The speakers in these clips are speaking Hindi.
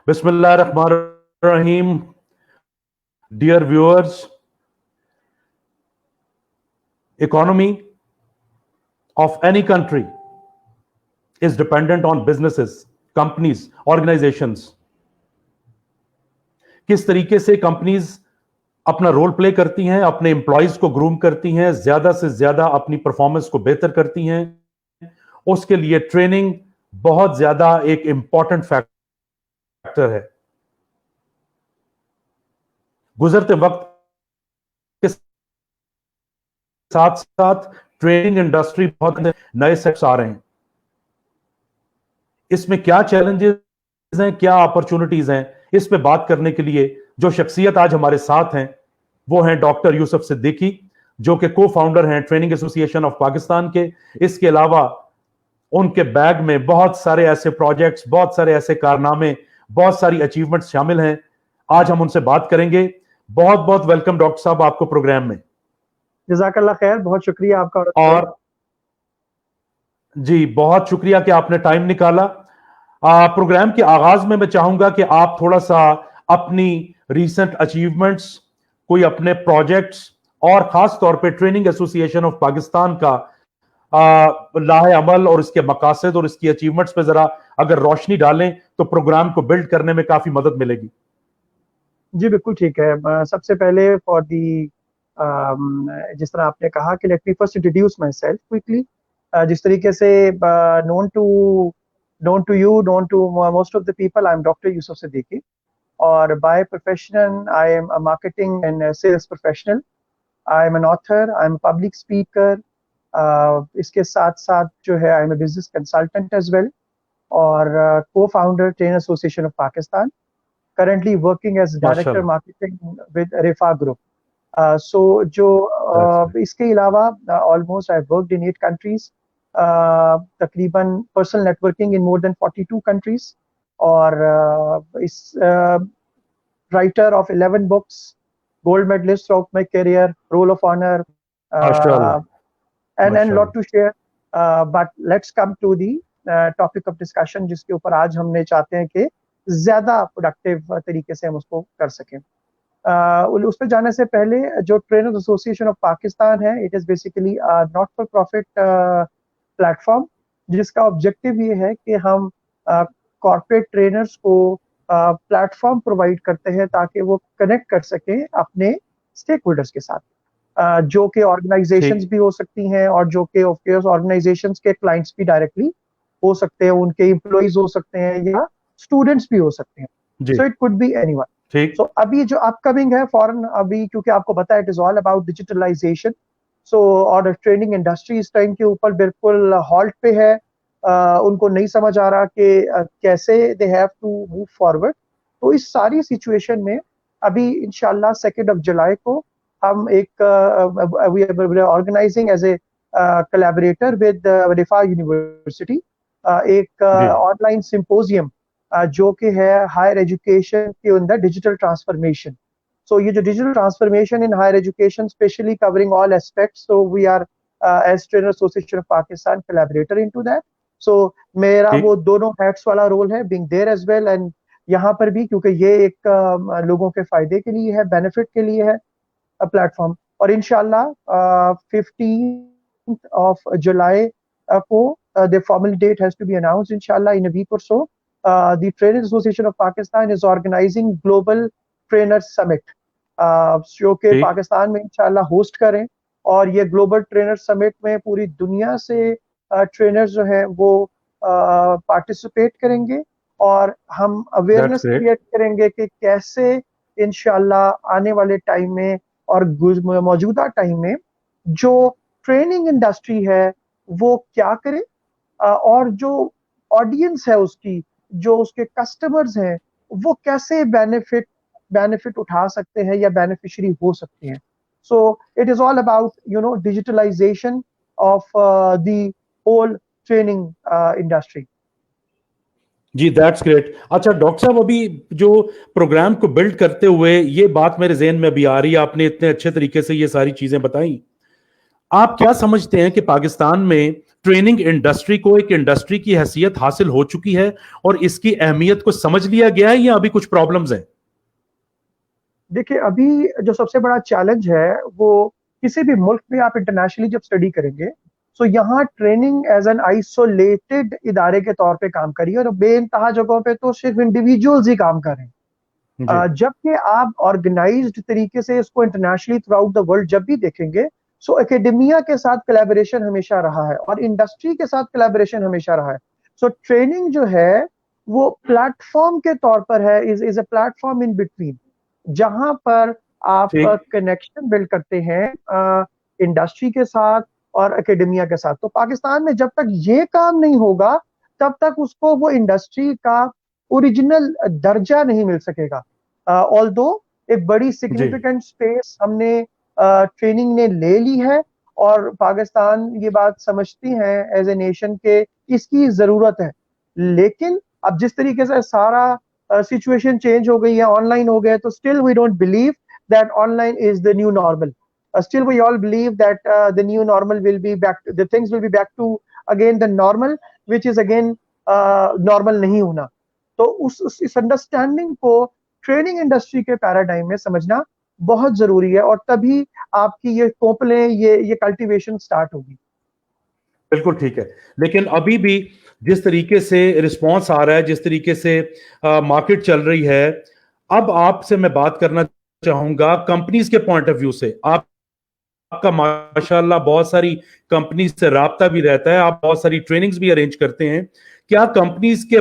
Bismillahirrahmanirrahim. Dear viewers, economy of any country is dependent on businesses, companies, organizations. किस तरीके से कंपनीज अपना रोल प्ले करती हैं, अपने एम्प्लॉयज को ग्रूम करती हैं, ज्यादा से ज्यादा अपनी परफॉर्मेंस को बेहतर करती हैं, उसके लिए ट्रेनिंग बहुत ज्यादा एक इंपॉर्टेंट फैक्टर है। गुजरते वक्त के साथ साथ ट्रेनिंग इंडस्ट्री बहुत नए सेक्टर्स आ रहे हैं। इसमें क्या चैलेंजेस हैं, क्या अपॉर्चुनिटीज हैं, इस पे बात करने के लिए जो शख्सियत आज हमारे साथ हैं वो हैं डॉक्टर यूसुफ सिद्दीकी, जो कि को फाउंडर हैं ट्रेनिंग एसोसिएशन ऑफ पाकिस्तान के। इसके अलावा उनके बैग में बहुत सारे ऐसे प्रोजेक्ट्स, बहुत सारे ऐसे कारनामे, बहुत सारी अचीवमेंट्स शामिल हैं। आज हम उनसे बात करेंगे। बहुत बहुत वेलकम डॉक्टर साहब आपको प्रोग्राम में। जज़ाकल्लाह खैर, बहुत शुक्रिया आपका। और जी बहुत शुक्रिया कि आपने टाइम निकाला। प्रोग्राम के आगाज में मैं चाहूंगा कि आप थोड़ा सा अपनी रीसेंट अचीवमेंट्स, कोई अपने प्रोजेक्ट्स और खास तौर पे ट्रेनिंग एसोसिएशन ऑफ पाकिस्तान का लाहे अमल और इसके मकासद और इसकी अचीवमेंट्स पे जरा अगर रोशनी डालें तो प्रोग्राम को बिल्ड करने में काफी मदद मिलेगी। जी बिल्कुल ठीक है। सबसे पहले फॉर दी जिस तरह आपने कहा कि let me first introduce myself quickly. जिस तरीके से known to you, known to most of the people, I am doctor Yusuf Siddiqui और by profession I am a marketing and sales professional. I am an author, I am public speaker. इसके साथ साथ जो है I am a business consultant as well और cofounder trainer association of Pakistan, currently working as director marketing with Rifa Group. So जो इसके अलावा almost I've worked in 8 countries, तकरीबन personal networking in more than 42 countries और इस writer of 11 books, gold medalist throughout my career, Roll of Honor, and lot to share. But let's come to the topic of discussion जिसके ऊपर आज हमने चाहते हैं कि ज्यादा प्रोडक्टिव तरीके से हम उसको कर सकें। उस पर जाने से पहले जो ट्रेनर्स एसोसिएशन ऑफ पाकिस्तान है, it is basically not for profit platform जिसका ऑब्जेक्टिव ये है कि हम कॉर्पोरेट ट्रेनर्स को प्लेटफॉर्म प्रोवाइड करते हैं ताकि वो कनेक्ट कर सकें अपने स्टेक होल्डर्स के साथ, जो कि ऑर्गेनाइजेशंस भी हो सकती हैं और जो कि ऑर्गेनाइजेशंस के क्लाइंट्स भी डायरेक्टली हो सकते हैं, उनके एम्प्लॉइज हो सकते हैं या स्टूडेंट्स भी हो सकते हैं। So it could be anyone. So अभी जो अपकमिंग है फॉरन, अभी क्योंकि आपको पता है it is all about digitalization, so और ट्रेनिंग इंडस्ट्री इस टाइम के ऊपर बिल्कुल हॉल्ट पे है। उनको नहीं समझ आ रहा कि कैसे they have to move forward. तो इस सारी सिचुएशन में अभी इंशाल्लाह 2 जुलाई को हम एक organising as a collaborator with Riphah university एक ऑनलाइन सिंपोजियम जो कि है हायर एजुकेशन के अंदर डिजिटल ट्रांसफॉर्मेशन। सो ये जो digital transformation in higher education specially covering all aspects, so we are as trainer association of Pakistan collaborator into that. So मेरा वो दोनों हैट्स वाला रोल है, being there as well and यहाँ पर भी, क्योंकि ये एक लोगों के फायदे के लिए है, बेनिफिट के लिए है प्लेटफॉर्म। और इंशाल्लाह 15 जुलाई को the formal date has to be announced inshallah in a week or so. The Trainers Association of Pakistan is organizing Global Trainers Summit, जो कि पाकिस्तान में इंशाल्लाह होस्ट करें। और ये ग्लोबल ट्रेनर समिट में पूरी दुनिया से ट्रेनर्स जो हैं वो पार्टिसिपेट करेंगे और हम अवेयरनेस क्रिएट करेंगे कि कैसे इंशाल्लाह आने वाले टाइम में और मौजूदा टाइम में जो ट्रेनिंग इंडस्ट्री है वो क्या करे और जो ऑडियंस है उसकी, जो उसके कस्टमर्स हैं, वो कैसे बेनिफिट उठा सकते हैं या बेनिफिशियरी हो सकते हैं। So it is all about digitalisation of the whole training industry. जी दैट्स ग्रेट। अच्छा डॉक्टर साहब, अभी जो प्रोग्राम को बिल्ड करते हुए ये बात मेरे ज़हन में भी आ रही है, आपने इतने अच्छे तरीके से ये सारी चीजें बताई। आप क्या समझते हैं कि पाकिस्तान में ट्रेनिंग इंडस्ट्री को एक इंडस्ट्री की हैसियत हासिल हो चुकी है और इसकी अहमियत को समझ लिया गया है या अभी कुछ प्रॉब्लम्स हैं? देखिए, अभी जो सबसे बड़ा चैलेंज है वो किसी भी मुल्क में आप इंटरनेशनली जब स्टडी करेंगे, तो यहाँ ट्रेनिंग एज एन आइसोलेटेड इदारे के तौर पे काम करी है और बेइंतहा जगहों पे तो सिर्फ इंडिविजुअल्स ही काम कर रहे हैं। जी। जबकि आप ऑर्गेनाइज्ड तरीके से इसको internationally through out the world जब भी देखेंगे, सो एकेडमिया के साथ कोलैबोरेशन हमेशा रहा है और इंडस्ट्री के साथ कोलैबोरेशन हमेशा रहा है। सो ट्रेनिंग जो है वो प्लेटफॉर्म के तौर पर है, is a platform in between, जहां पर आप ठीक। कनेक्शन बिल्ड करते हैं इंडस्ट्री के साथ और एकेडमिया के साथ। तो पाकिस्तान में जब तक ये काम नहीं होगा, तब तक उसको वो इंडस्ट्री का ओरिजिनल दर्जा नहीं मिल सकेगा। ऑल्दो एक बड़ी जी। सिग्निफिकेंट स्पेस हमने ट्रेनिंग ने ले ली है और पाकिस्तान ये बात समझती है एज ए नेशन के इसकी जरूरत है। लेकिन अब जिस तरीके से सारा सिचुएशन चेंज हो गई है, ऑनलाइन हो गया, तो still we don't believe that online is the new normal. Still we all believe that the new normal will be back, the things will be back to again the normal, which is again normal नहीं होना। तो इस अंडरस्टैंडिंग को ट्रेनिंग इंडस्ट्री के पैराडाइम में समझना बहुत जरूरी है और तभी आपकी ये कोपलें, ये कल्टीवेशन स्टार्ट होगी। बिल्कुल ठीक है। लेकिन अभी भी जिस तरीके से रिस्पांस आ रहा है, जिस तरीके से मार्केट चल रही है, अब आपसे मैं बात करना चाहूंगा कंपनीज के पॉइंट ऑफ व्यू से। आपका माशाल्लाह बहुत सारी कंपनीज से राब्ता भी रहता है, आप बहुत सारी ट्रेनिंग्स भी अरेंज करते हैं। क्या कंपनीज के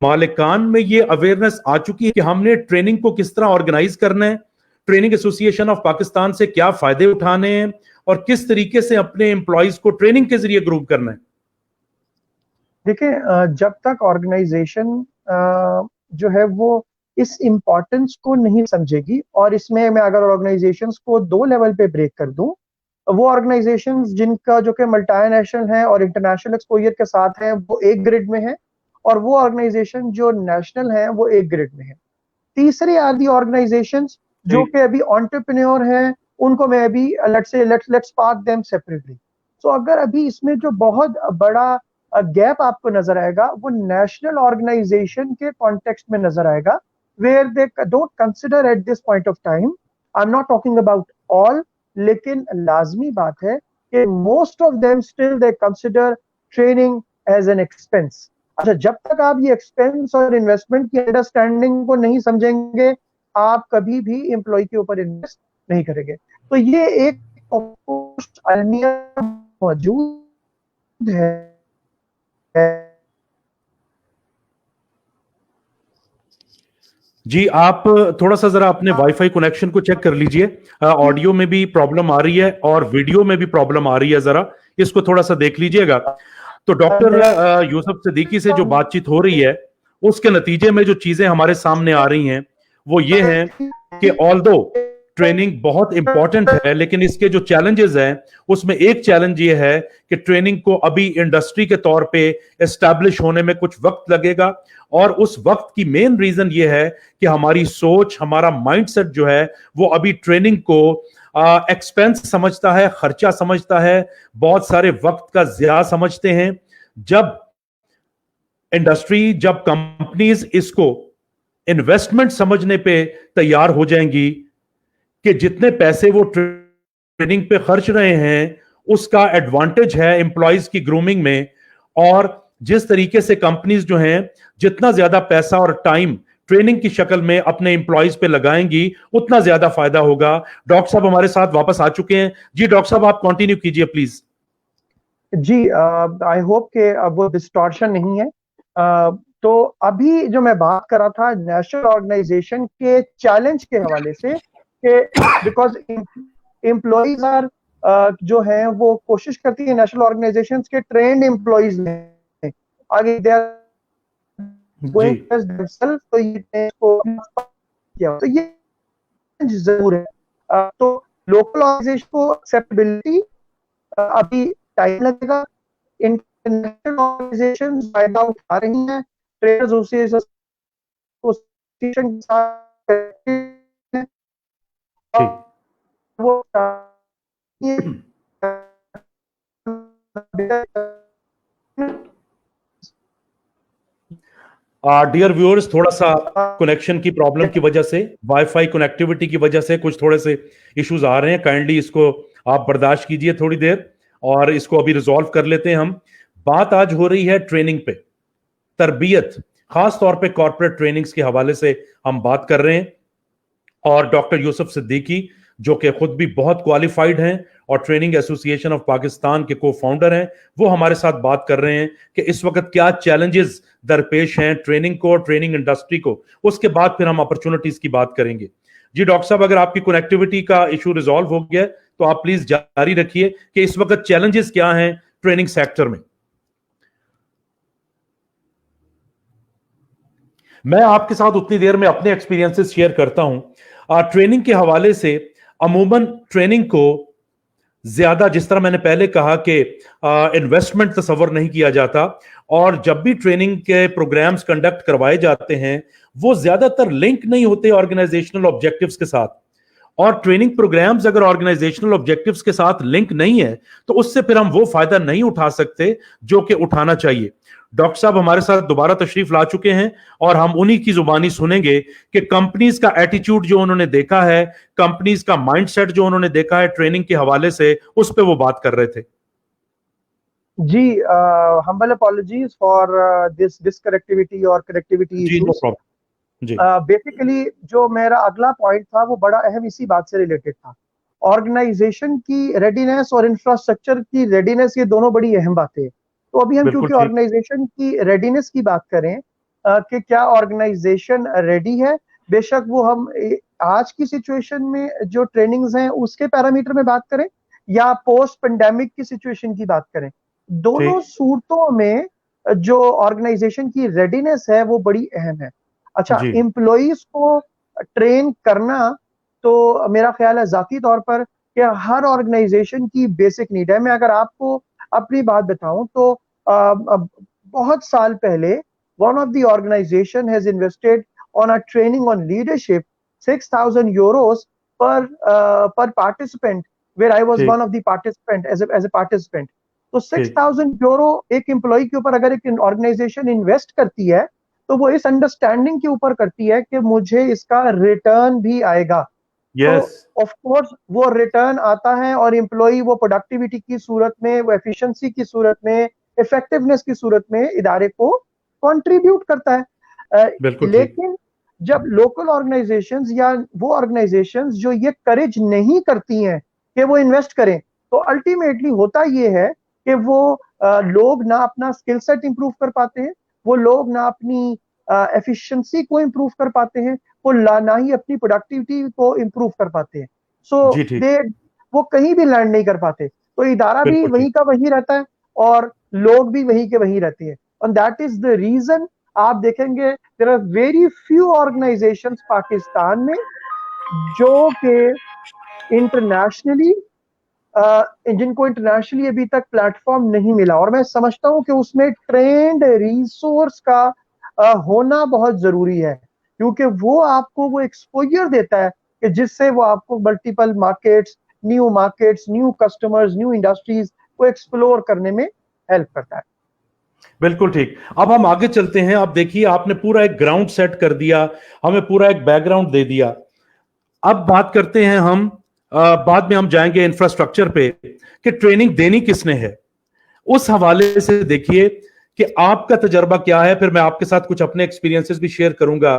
मालिकान में ये अवेयरनेस आ चुकी है कि हमने ट्रेनिंग को किस तरह ऑर्गेनाइज करना है, ट्रेनिंग एसोसिएशन ऑफ पाकिस्तान से क्या फायदे उठाने हैं और किस तरीके से अपने एम्प्लॉयज को ट्रेनिंग के जरिए ग्रूव करना है? देखिए, जब तक ऑर्गेनाइजेशन जो है वो इस इम्पोर्टेंस को नहीं समझेगी, और इसमें मैं अगर ऑर्गेनाइजेशंस को दो लेवल पे ब्रेक कर दूं, वो ऑर्गेनाइजेशंस जिनका जो कि मल्टीनेशनल है और इंटरनेशनल एक्सपोजर के साथ है वो एक ग्रिड में है, और वो ऑर्गेनाइजेशन जो नेशनल है वो एक ग्रिड में है। तीसरी आर दी ऑर्गेनाइजेशंस जो ठीक। कि अभी एंटरप्रेन्योर हैं, उनको मैं अभी लेट्स पार्क देम सेपरेटली। सो अगर अभी इसमें जो बहुत बड़ा गैप आपको नजर आएगा वो नेशनल ऑर्गेनाइजेशन के कॉन्टेक्स्ट में नजर आएगा, where they don't consider at this point of time, I am not talking about all, लेकिन लाजमी बात है कि most of them still they consider training as an expense. अच्छा, जब तक आप ये एक्सपेंस और इन्वेस्टमेंट की अंडरस्टैंडिंग को नहीं समझेंगे, आप कभी भी एम्प्लॉय के ऊपर इन्वेस्ट नहीं करेंगे। तो ये एक अलमिया मौजूद है। जी, आप थोड़ा सा जरा अपने वाईफाई कनेक्शन को चेक कर लीजिए। ऑडियो में भी प्रॉब्लम आ रही है और वीडियो में भी प्रॉब्लम आ रही है, जरा इसको थोड़ा सा देख लीजिएगा। तो डॉक्टर यूसुफ सिद्दीकी से जो बातचीत हो रही है, उसके नतीजे में जो चीजें हमारे सामने आ रही हैं वो ये हैं कि ऑल्दो ट्रेनिंग बहुत इंपॉर्टेंट है, लेकिन इसके जो चैलेंजेस हैं उसमें एक चैलेंज ये है कि ट्रेनिंग को अभी इंडस्ट्री के तौर पे एस्टैब्लिश होने में कुछ वक्त लगेगा। और उस वक्त की मेन रीजन ये है कि हमारी सोच, हमारा माइंडसेट जो है वो अभी ट्रेनिंग को एक्सपेंस समझता है, खर्चा समझता है, बहुत सारे वक्त का ज़िया समझते हैं। जब इंडस्ट्री, जब कंपनीज इसको इन्वेस्टमेंट समझने पे तैयार हो जाएंगी कि जितने पैसे वो ट्रेनिंग पे खर्च रहे हैं उसका एडवांटेज है एम्प्लॉयज की ग्रूमिंग में, और जिस तरीके से कंपनीज जो हैं जितना ज्यादा पैसा और टाइम ट्रेनिंग की शक्ल में अपने एम्प्लॉयज पे लगाएंगी उतना ज्यादा फायदा होगा। डॉक्टर साहब हमारे साथ वापस आ चुके हैं। जी डॉक्टर साहब, आप कंटिन्यू कीजिए प्लीज। जी, आई होप के अब वो डिस्टॉर्शन नहीं है। तो अभी जो मैं बात कर रहा था नेशनल ऑर्गेनाइजेशन के चैलेंज के हवाले से, कि बिकॉज एम्प्लॉयज आर जो है वो कोशिश करती है नेशनल ऑर्गेनाइजेशन के ट्रेंड एम्प्लॉयज में आगे दे आर जी। गोइंग देमसेल्फ, तो ये को किया, तो ये जरूर है। तो लोकल ऑर्गेनाइजेशन को एक्सेप्टेबिलिटी अभी टाइम लगेगा। इंटरनेशनल ऑर्गेनाइजेशन फायदा उठा रही हैं, ट्रेड एसोसिएशन के साथ जी। वो डियर व्यूअर्स, थोड़ा सा कनेक्शन की प्रॉब्लम की वजह से, वाईफाई कनेक्टिविटी की वजह से कुछ थोड़े से इश्यूज आ रहे हैं। काइंडली इसको आप बर्दाश्त कीजिए थोड़ी देर, और इसको अभी रिजॉल्व कर लेते हैं हम। बात आज हो रही है ट्रेनिंग पे, तरबियत, खास तौर पे कॉर्पोरेट ट्रेनिंग्स के हवाले से हम बात कर रहे हैं। और डॉक्टर यूसुफ सिद्दीकी, जो कि खुद भी बहुत क्वालिफाइड हैं और ट्रेनिंग एसोसिएशन ऑफ पाकिस्तान के को फाउंडर हैं, वो हमारे साथ बात कर रहे हैं कि इस वक्त क्या चैलेंजेस दरपेश हैं ट्रेनिंग को, ट्रेनिंग इंडस्ट्री को। उसके बाद फिर हम अपॉर्चुनिटीज की बात करेंगे। जी डॉक्टर साहब, अगर आपकी कनेक्टिविटी का इशू रिजॉल्व हो गया तो आप प्लीज जारी रखिए कि इस वक्त चैलेंजेस क्या हैं ट्रेनिंग सेक्टर में। मैं आपके साथ उतनी देर में अपने एक्सपीरियंसेस शेयर करता हूं। ट्रेनिंग के हवाले से अमूमन ट्रेनिंग को ज्यादा, जिस तरह मैंने पहले कहा कि इन्वेस्टमेंट तस्वर नहीं किया जाता, और जब भी ट्रेनिंग के प्रोग्राम्स कंडक्ट करवाए जाते हैं वो ज्यादातर लिंक नहीं होते ऑर्गेनाइजेशनल ऑब्जेक्टिव्स के साथ। और ट्रेनिंग प्रोग्राम्स अगर ऑर्गेनाइजेशनल ऑब्जेक्टिव्स के साथ लिंक नहीं है तो उससे फिर हम वो फायदा नहीं उठा सकते जो कि उठाना चाहिए। डॉक्टर साहब हमारे साथ दोबारा तशरीफ ला चुके हैं और हम उन्हीं की जुबानी सुनेंगे कि कंपनीज का एटीट्यूड जो उन्होंने देखा है, कंपनीज का माइंडसेट जो उन्होंने देखा है ट्रेनिंग के हवाले से, उस पर वो बात कर रहे थे। जी, humble apologies for this disconnectivity और connectivity जी नो issues। प्रॉब्लम। जी बेसिकली जो मेरा अगला पॉइंट था वो बड़ा अहम इसी बात से रिलेटेड था। ऑर्गेनाइजेशन की रेडीनेस और इंफ्रास्ट्रक्चर की रेडीनेस, ये दोनों बड़ी अहम बातें हैं। तो अभी हम बिल्कुल क्योंकि ठीक। ऑर्गेनाइजेशन की रेडीनेस की बात करें कि क्या ऑर्गेनाइजेशन रेडी है, बेशक वो हम आज की सिचुएशन में जो ट्रेनिंग्स हैं उसके पैरामीटर में बात करें या पोस्ट पेंडेमिक की सिचुएशन की बात करें, दोनों ठीक। सूरतों में जो ऑर्गेनाइजेशन की रेडीनेस है वो बड़ी अहम है। अच्छा, जी एम्प्लॉइज को ट्रेन करना तो मेरा ख्याल है जाती तौर पर कि हर ऑर्गेनाइजेशन की बेसिक नीड है। मैं अगर आपको अपनी बात बताऊं तो बहुत साल पहले one of the organisation has invested on a training on leadership 6,000 euros per participant, where I was ठीक one of the participant as a participant। तो ठीक 6,000 यूरो एक एम्प्लॉय के ऊपर अगर एक ऑर्गेनाइजेशन इन्वेस्ट करती है तो वो इस अंडरस्टैंडिंग के ऊपर करती है कि मुझे इसका रिटर्न भी आएगा। तो यस ऑफ कोर्स वो रिटर्न आता है और एम्प्लॉय वो प्रोडक्टिविटी की सूरत में, वो एफिशिएंसी की सूरत में, इफेक्टिवनेस की सूरत में इदारे को कंट्रीब्यूट करता है। बिल्कुल ठीक। लेकिन जब लोकल ऑर्गेनाइजेशंस या वो ऑर्गेनाइजेशंस जो ये करेज नहीं करती हैं कि वो इन्वेस्ट करें, तो अल्टीमेटली होता ये है कि वो लोग ना अपना स्किल सेट इंप्रूव कर पाते हैं, वो लोग ना अपनी एफिशिएंसी को इंप्रूव कर पाते हैं, वो ना ही अपनी प्रोडक्टिविटी को इंप्रूव कर पाते हैं। सो जी ठीक। दे वो कहीं भी लैंड नहीं कर पाते। तो इदारा भी बिल्कुल ठीक। वहीं का वहीं रहता है और लोग भी वहीं के वहीं रहते हैं। And that is the reason आप देखेंगे there are very few organisations Pakistan में जो कि इंटरनेशनली जिनको इंटरनेशनली अभी तक प्लेटफॉर्म नहीं मिला। और मैं समझता हूं कि उसमें ट्रेंड रिसोर्स का होना बहुत जरूरी है, क्योंकि वो आपको वो एक्सपोजर देता है कि जिससे वो आपको multiple markets, new customers, new industries को एक्सप्लोर करने में हेल्प करता है। बिल्कुल ठीक। अब हम आगे चलते हैं। आप देखिए, आपने पूरा एक ग्राउंड सेट कर दिया, हमें पूरा एक बैकग्राउंड दे दिया। अब बात करते हैं हम, बाद में हम जाएंगे इंफ्रास्ट्रक्चर पे कि ट्रेनिंग देनी किसने है। उस हवाले से देखिए कि आपका तजर्बा क्या है, फिर मैं आपके साथ कुछ अपने एक्सपीरियंसेस भी शेयर करूंगा।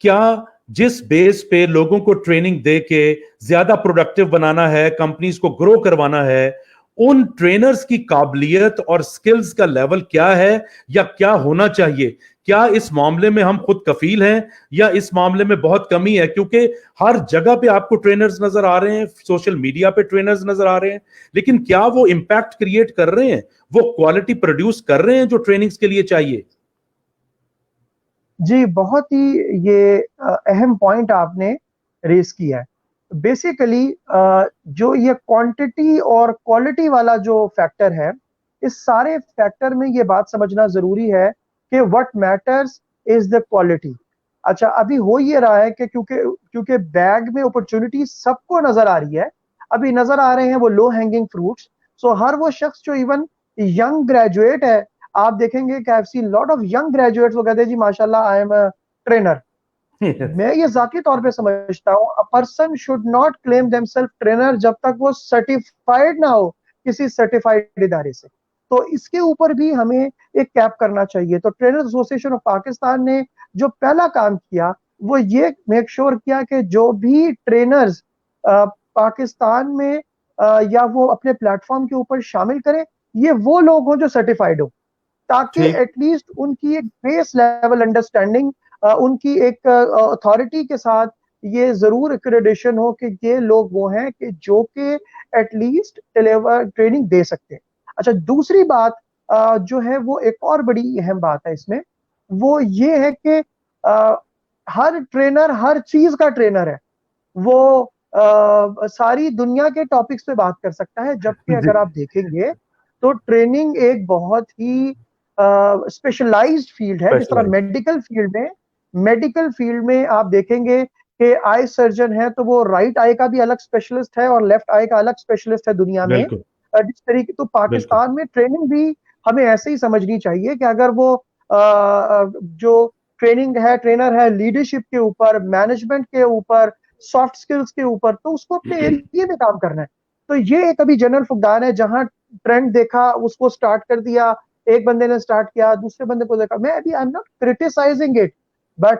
क्या जिस बेस पे लोगों को ट्रेनिंग दे के ज्यादा प्रोडक्टिव बनाना है, कंपनीज को ग्रो करवाना है, उन ट्रेनर्स की काबिलियत और स्किल्स का लेवल क्या है या क्या होना चाहिए? क्या इस मामले में हम खुद कफील हैं या इस मामले में बहुत कमी है? क्योंकि हर जगह पे आपको ट्रेनर्स नजर आ रहे हैं, सोशल मीडिया पे ट्रेनर्स नजर आ रहे हैं, लेकिन क्या वो इंपैक्ट क्रिएट कर रहे हैं, वो क्वालिटी प्रोड्यूस कर रहे हैं जो ट्रेनिंग्स के लिए चाहिए? जी, बहुत ही ये अहम पॉइंट आपने रेस किया है। बेसिकली जो ये क्वांटिटी और क्वालिटी वाला जो फैक्टर है, इस सारे फैक्टर में ये बात समझना जरूरी है कि what matters is the quality. अच्छा, अभी हो ये रहा है कि क्योंकि क्योंकि बैग में अपॉर्चुनिटी सबको नजर आ रही है, अभी नजर आ रहे हैं वो लो हैंगिंग फ्रूट्स। सो हर वो शख्स जो इवन यंग ग्रेजुएट है, आप देखेंगे कि I have seen lot of young graduates, वो कहते हैं जी माशाल्लाह आई एम अ ट्रेनर। मैं ये जाती तौर पे समझता हूँ, a person should not claim themselves trainer जब तक वो सर्टिफाइड ना हो किसी सर्टिफाइड इदारे से। तो इसके ऊपर भी हमें एक कैप करना चाहिए। तो ट्रेनर्स एसोसिएशन ऑफ पाकिस्तान ने जो पहला काम किया वो ये मेक श्योर किया कि जो भी ट्रेनर्स पाकिस्तान में या वो अपने प्लेटफॉर्म के ऊपर शामिल करें, ये वो लोग हों जो सर्टिफाइड हो, ताकि ठीक, एटलीस्ट उनकी एक बेस लेवल अंडरस्टैंडिंग, उनकी एक अथॉरिटी के साथ ये जरूर एक्रेडिशन हो कि ये लोग वो हैं कि जो कि एटलीस्ट ट्रेनिंग दे सकते हैं। अच्छा, दूसरी बात जो है वो एक और बड़ी अहम बात है इसमें, वो ये है कि हर ट्रेनर हर चीज का ट्रेनर है। वो सारी दुनिया के टॉपिक्स पे बात कर सकता है, जबकि जी, अगर आप देखेंगे तो ट्रेनिंग एक बहुत ही स्पेशलाइज्ड फील्ड है। जिस तरह स्पेशलाइज्ड, मेडिकल फील्ड में आप देखेंगे कि आई सर्जन है तो वो राइट आई का भी अलग स्पेशलिस्ट है और लेफ्ट आई का अलग स्पेशलिस्ट है दुनिया में। बिल्कुल, जिस तरीके तो बिल्कुल, पाकिस्तान में ट्रेनिंग भी हमें ऐसे ही समझनी चाहिए कि अगर वो जो ट्रेनिंग है, ट्रेनर है लीडरशिप के ऊपर, मैनेजमेंट के ऊपर, सॉफ्ट स्किल्स के ऊपर, तो उसको अपने एरिया में काम करना है। तो ये एक अभी जनरल फुकदान है, जहां ट्रेंड देखा उसको स्टार्ट कर दिया, एक बंदे ने स्टार्ट किया, दूसरे बंदे को देखा। मैं अभी I am not criticising it, but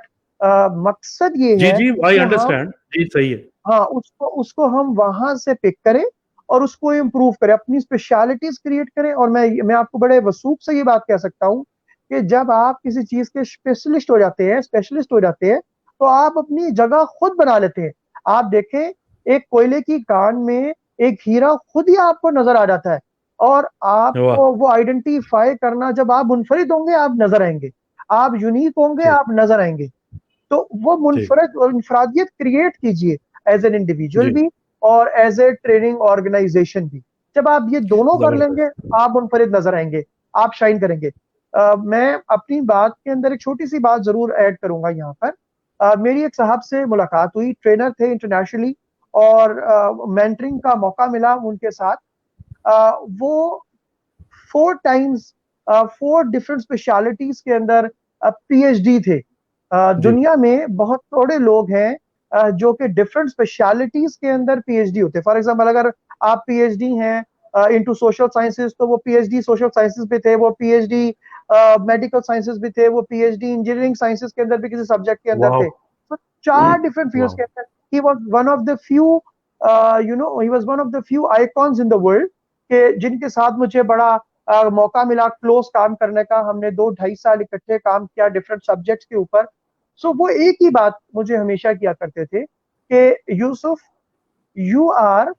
मकसद ये जी, है जी, आई कि हम, अंडरस्टैंड, जी, सही है, हाँ, उसको उसको हम वहां से पिक करें और उसको इम्प्रूव करें, अपनी स्पेशलिटीज क्रिएट करें। और मैं आपको बड़े वसूख से ये बात कह सकता हूँ कि जब आप किसी चीज के स्पेशलिस्ट हो जाते हैं, तो आप अपनी जगह खुद बना लेते हैं। आप देखें, एक कोयले की कान में एक हीरा खुद ही आपको नजर आ जाता है, और वाह, आपको वो आइडेंटिफाई करना, जब आप मुनफरिद होंगे आप नजर आएंगे, आप यूनिक होंगे ठीक, आप नजर आएंगे। तो वो ठीक, मुनफरदियत क्रिएट कीजिए, एज एन इंडिविजुअल जी, भी और एज ए ट्रेनिंग ऑर्गेनाइजेशन भी। जब आप ये दोनों कर लेंगे, जबरदस्त, आप मुनफरिद नजर आएंगे, आप शाइन करेंगे। मैं अपनी बात के अंदर एक छोटी सी बात जरूर ऐड करूंगा यहाँ पर। मेरी एक साहब से मुलाकात हुई, ट्रेनर थे इंटरनेशनली, और मेंटरिंग का मौका मिला उनके साथ। वो 4 टाइम्स 4 डिफरेंट स्पेशलिटीज के अंदर पीएचडी थे। जी, दुनिया में बहुत थोड़े लोग हैं जो कि डिफरेंट स्पेशलिटीज के अंदर पीएचडी होते हैं। फॉर एग्जांपल, अगर आप पीएचडी हैं इनटू सोशल साइंसेस, तो वो पीएचडी सोशल साइंसेस पे थे, वो पीएचडी मेडिकल साइंसेस भी थे, वो पीएचडी इंजीनियरिंग साइंसेस के अंदर भी किसी सब्जेक्ट के अंदर वाह, थे। तो 4 डिफरेंट फील्ड्स वाह, के अंदर he was one of the few, he was one of the few icons in the world के जिनके साथ मुझे बड़ा मौका मिला क्लोज काम करने का। हमने 2-2.5 साल इकट्ठे काम किया डिफरेंट सब्जेक्ट्स के ऊपर। सो वो एक ही बात मुझे हमेशा किया करते थे कि Yusuf, you are,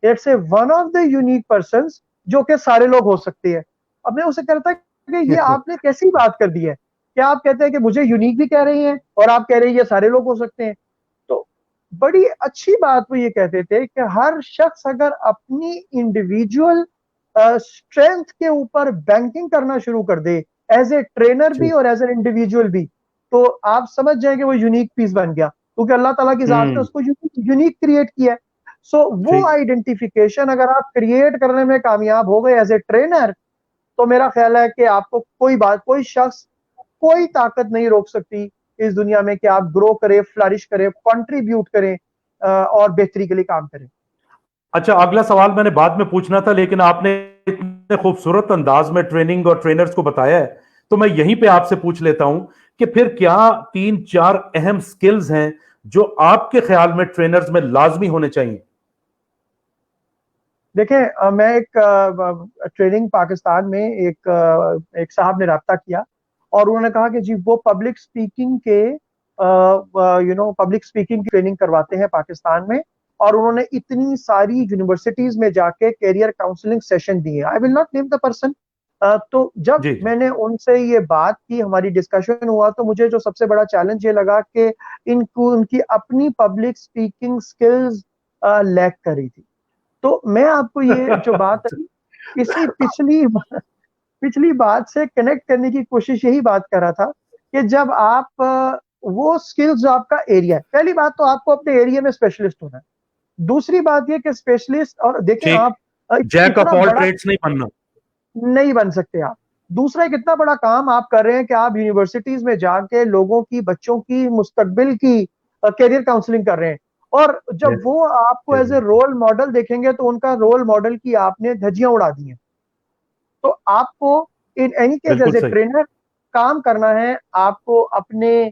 let's say, one of the unique persons जो कि सारे लोग हो सकते हैं। अब मैं उसे कहता कि ये आपने कैसी बात कर दी है, क्या आप कहते हैं कि मुझे यूनिक भी कह रही हैं और आप कह रहे हैं ये सारे लोग हो सकते हैं। तो बड़ी अच्छी बात वो ये कहते थे कि हर शख्स अगर अपनी इंडिविजुअल स्ट्रेंथ के यूपर बैंकिंग करना शुरू कर दे, एज ए ट्रेनर भी ठीक, और एज एन इंडिविजुअल भी, तो आप समझ जाए कि वो यूनिक पीस बन गया, क्योंकि अल्लाह ताला की जात ने उसको यूनिक क्रिएट किया है। सो वो ठीक, आइडेंटिफिकेशन अगर आप क्रिएट करने में कामयाब हो गए एज ए ट्रेनर, तो मेरा ख्याल है कि आपको कोई शख्स, कोई ताकत नहीं रोक सकती इस दुनिया में कि आप ग्रो करें, फ्लरिश करें, कंट्रीब्यूट करें और बेहतरी के लिए काम करें। अच्छा, अगला सवाल मैंने बाद में पूछना था, लेकिन आपने इतने खूबसूरत अंदाज में ट्रेनिंग और ट्रेनर्स को बताया है, तो मैं यहीं पे आपसे पूछ लेता हूं कि फिर क्या 3-4 अहम स्किल्स हैं जो आपके ख्याल में ट्रेनर्स में लाजमी होने चाहिए? देखें, मैं एक ट्रेनिंग पाकिस्तान में एक साहब ने राब्ता किया, और उन्होंने कहा कि जी वो पब्लिक स्पीकिंग की ट्रेनिंग करवाते हैं पाकिस्तान में, और उन्होंने इतनी सारी यूनिवर्सिटीज में जाके कैरियर काउंसलिंग सेशन दिए। I will not name the person. तो जब जी, मैंने उनसे ये बात की, हमारी डिस्कशन हुआ, तो मुझे जो सबसे बड़ा चैलेंज ये लगा कि इनको उनकी अपनी पब्लिक स्पीकिंग स्किल्स लैक करी थी। तो मैं आपको ये जो बात है, इसी पिछली बात से कनेक्ट करने की कोशिश यही बात कर रहा था कि जब आप वो स्किल्स जो आपका एरिया है, पहली बात तो आपको अपने एरिया में स्पेशलिस्ट होना है। दूसरी बात ये कि स्पेशलिस्ट, और देखें ठीक, आप जैक ऑफ इतना ऑल बड़ा, ट्रेड्स नहीं बनना। नहीं बन सकते आप। दूसरा एक इतना बड़ा काम आप कर रहे हैं कि आप यूनिवर्सिटीज में जाके लोगों की, बच्चों की मुस्तकबिल की करियर काउंसलिंग कर रहे हैं, और जब Yes, वो आपको yes, as a role model देखेंगे तो उनका रोल मॉडल की आपने धज्जियां उड़ा दी हैं। तो आपको इन एनी केस बिल्कुल एज ए सही। ट्रेनर काम करना है, आपको अपने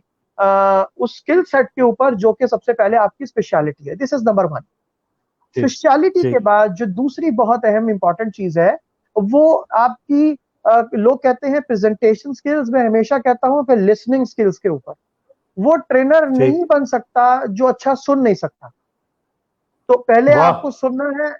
उस स्किल सेट के ऊपर जो कि सबसे पहले आपकी स्पेशलिटी है। This is number one. ठीक, स्पेशलिटी के ठीक, बाद जो दूसरी बहुत अहम इंपॉर्टेंट चीज है वो आपकी लोग कहते हैं प्रेजेंटेशन स्किल्स, मैं हमेशा कहता हूं कि लिसनिंग स्किल्स के ऊपर। वो ट्रेनर नहीं ठीक। बन सकता जो अच्छा सुन नहीं सकता। तो पहले वाह, आपको सुनना है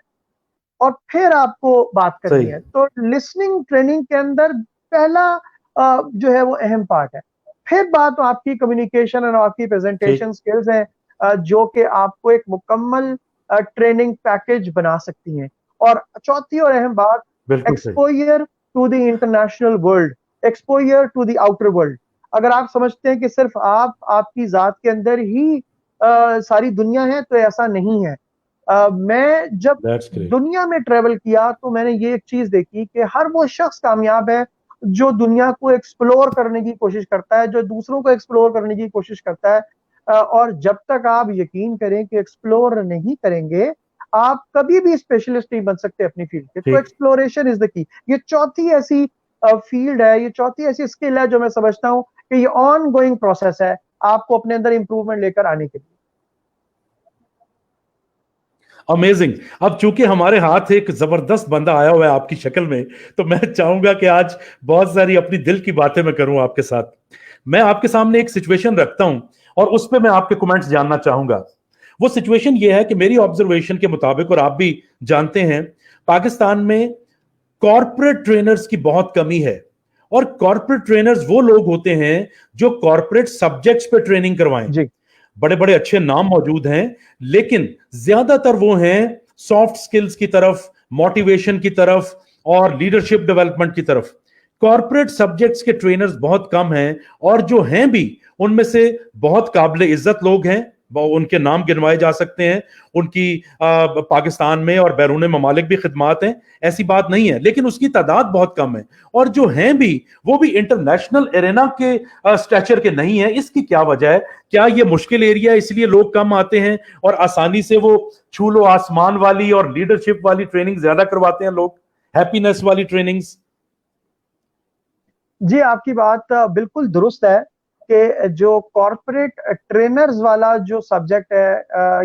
और फिर आपको बात करनी सही। है। तो लिसनिंग ट्रेनिंग के अंदर पहला जो है वो अहम पार्ट है। फिर बात आपकी कम्युनिकेशन और आपकी ठीक, प्रेजेंटेशन स्किल्स हैं, जो कि आपको एक मुकम्मल ट्रेनिंग पैकेज बना सकती हैं। और चौथी और अहम बात, बिल्कुल सही। Exposure to the international world, exposure to the outer world. अगर आप समझते हैं कि सिर्फ आप आपकी जात के अंदर ही सारी दुनिया है, तो ऐसा नहीं है। मैं जब दैट्स ग्रेट। दुनिया में ट्रेवल किया तो मैंने ये एक चीज देखी कि हर वो शख्स कामयाब है जो दुनिया को एक्सप्लोर करने की कोशिश करता है, जो दूसरों को एक्सप्लोर करने की कोशिश करता है। और जब तक आप यकीन करें कि एक्सप्लोर नहीं करेंगे, आप कभी भी स्पेशलिस्ट नहीं बन सकते अपनी फील्ड के। तो ठीक। Exploration is the key. ये चौथी ऐसी फील्ड है, ये चौथी ऐसी स्किल है जो मैं समझता हूँ कि ये ऑन गोइंग प्रोसेस है आपको अपने अंदर इंप्रूवमेंट लेकर आने के लिए। अमेजिंग। अब चूंकि हमारे हाथ एक जबरदस्त बंदा आया हुआ है आपकी शक्ल में, तो मैं चाहूंगा कि आज बहुत सारी अपनी दिल की बातें मैं करूं आपके साथ। मैं आपके सामने एक सिचुएशन रखता हूं और उस पर मैं आपके कमेंट्स जानना चाहूंगा। वो सिचुएशन ये है कि मेरी ऑब्जर्वेशन के मुताबिक, और आप भी जानते हैं, पाकिस्तान में कॉरपोरेट ट्रेनर्स की बहुत कमी है। और कॉरपोरेट ट्रेनर्स वो लोग होते हैं जो कॉरपोरेट सब्जेक्ट्स पे ट्रेनिंग करवाएं। जी। बड़े बड़े अच्छे नाम मौजूद हैं, लेकिन ज्यादातर वो हैं सॉफ्ट स्किल्स की तरफ, मोटिवेशन की तरफ और लीडरशिप डेवलपमेंट की तरफ। कॉरपोरेट सब्जेक्ट्स के ट्रेनर्स बहुत कम हैं, और जो हैं भी उनमें से बहुत काबिल इज्जत लोग हैं, उनके नाम गिनवाए जा सकते हैं। उनकी पाकिस्तान में और बैरून ममालिक भी खिदमात हैं, ऐसी बात नहीं है, लेकिन उसकी तादाद बहुत कम है। और जो हैं भी, वो भी इंटरनेशनल एरेना के स्टैचर के नहीं है। इसकी क्या वजह है? क्या ये मुश्किल एरिया है इसलिए लोग कम आते हैं, और आसानी से वो छू लो आसमान वाली और लीडरशिप वाली ट्रेनिंग ज्यादा करवाते हैं लोग, हैप्पीनेस वाली ट्रेनिंग्स? जी, आपकी बात बिल्कुल दुरुस्त है कि जो कॉरपोरेट ट्रेनर्स वाला जो सब्जेक्ट है,